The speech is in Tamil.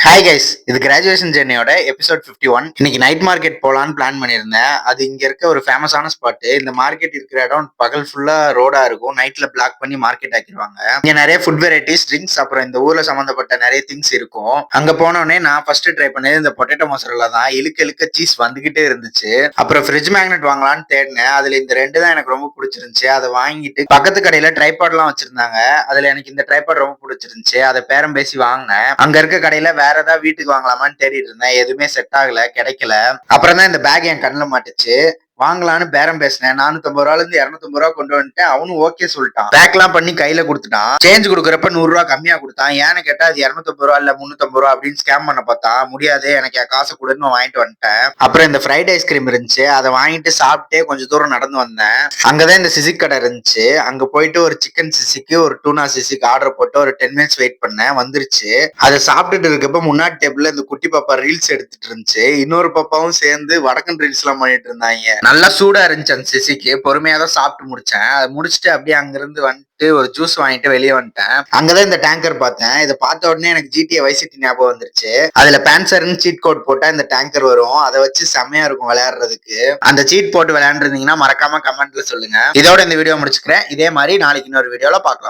ஹாய் கைஸ், இது கிராஜுவேஷன் ஜெர்னியோட எபிசோட் 51. இன்னைக்கு நைட் மார்க்கெட் போலான்னு பிளான் பண்ணியிருந்தேன். அது இங்க இருக்க ஒரு ஃபேமஸான ஸ்பாட். இந்த மார்க்கெட் இருக்கிற இடம் பகல் ஃபுல்லா ரோடா இருக்கும். நைட்ல பிளாக் பண்ணி மார்க்கெட் ஆக்கிடுவாங்க. இங்க நிறைய ஃபுட் வெரைட்டிஸ், ட்ரிங்க்ஸ், அப்புறம் இந்த ஊர்ல சம்பந்தப்பட்ட நிறைய திங்ஸ் இருக்கும். அங்க போனோடனே நான் ஃபர்ஸ்ட் ட்ரை பண்ணது இந்த பொட்டேட்டோ மசாலா தான். இழுக்க இழுக்க சீஸ் வந்துகிட்டே இருந்துச்சு. அப்புறம் ஃப்ரிட்ஜ் மேக்னெட் வாங்கலாம்னு தேடினேன். அதுல இந்த ரெண்டு தான் எனக்கு ரொம்ப பிடிச்சிருந்துச்சு. அதை வாங்கிட்டு பக்கத்து கடையில ட்ரைபாட்லாம் வச்சிருந்தாங்க. அதுல எனக்கு இந்த ட்ரைபாட் ரொம்ப பிடிச்சிருந்துச்சு. அதை பேரம் பேசி வாங்கினேன். அங்க இருக்க கடையில வேற ஏதாவது வீட்டுக்கு வாங்கலாமான்னு தேடிட்டு இருந்தேன். எதுவுமே செட் ஆகல, கிடைக்கல. அப்புறம் தான் இந்த பேக் என் கண்ணுல மாட்டுச்சு. வாங்கலான்னு பேரம் பேசினேன். 450 இருந்து 250 கொண்டு வந்துட்டேன். அவனும் ஓகே சொல்லிட்டான். பேக் எல்லாம் பண்ணி கையில கொடுத்துட்டான். சேஞ்ச் கொடுக்குறப்ப 100 கம்மியா கொடுத்தான். ஏன்னு கேட்டா அது 250 இல்ல 350 அப்படின்னு ஸ்கேம் பண்ண பார்த்தா முடியாது. எனக்கு காசு கொடுன்னு வாங்கிட்டு வந்துட்டேன். அப்புறம் இந்த ஃப்ரைட் ஐஸ்கிரீம் இருந்துச்சு. அதை வாங்கிட்டு சாப்பிட்டே கொஞ்சம் தூரம் நடந்து வந்தேன். அங்கதான் இந்த சிசிக் கடை இருந்துச்சு. அங்க போயிட்டு ஒரு சிக்கன் சிசிக்கு ஒரு டூனா சிசிக்கு ஆர்டர் போட்டு ஒரு 10 மினிட்ஸ் வெயிட் பண்ணேன். வந்துருச்சு. அதை சாப்பிட்டுட்டு இருக்கப்ப முன்னாடி டேபிள்ல இந்த குட்டி பாப்பா ரீல்ஸ் எடுத்துட்டு இருந்துச்சு. இன்னொரு பாப்பாவும் சேர்ந்து வடக்கன் ரீல்ஸ் எல்லாம் பண்ணிட்டு இருந்தாங்க. நல்லா சூடா இருந்துச்சு அந்த சிசிக்கு. பொறுமையா தான் சாப்பிட்டு முடிச்சேன். அதை முடிச்சுட்டு அப்படியே அங்கிருந்து வந்துட்டு ஒரு ஜூஸ் வாங்கிட்டு வெளியே வந்துட்டேன். அங்கதான் இந்த டேங்கர் பார்த்தேன். இதை பார்த்த உடனே எனக்கு ஜிடிஏ வைஸ் சிட்டி ஞாபகம் வந்துருச்சு. அதுல பேன்சர்னு சீட் கோட் போட்டா இந்த டேங்கர் வரும். அதை வச்சு செம்மையா இருக்கும் விளையாடுறதுக்கு. அந்த சீட் போட்டு விளையாண்டுருந்தீங்கன்னா மறக்காம கமெண்ட்ல சொல்லுங்க. இதோட இந்த வீடியோ முடிச்சுக்கிறேன். இதே மாதிரி நாளைக்கு இன்னொரு வீடியோல பார்க்கலாம்.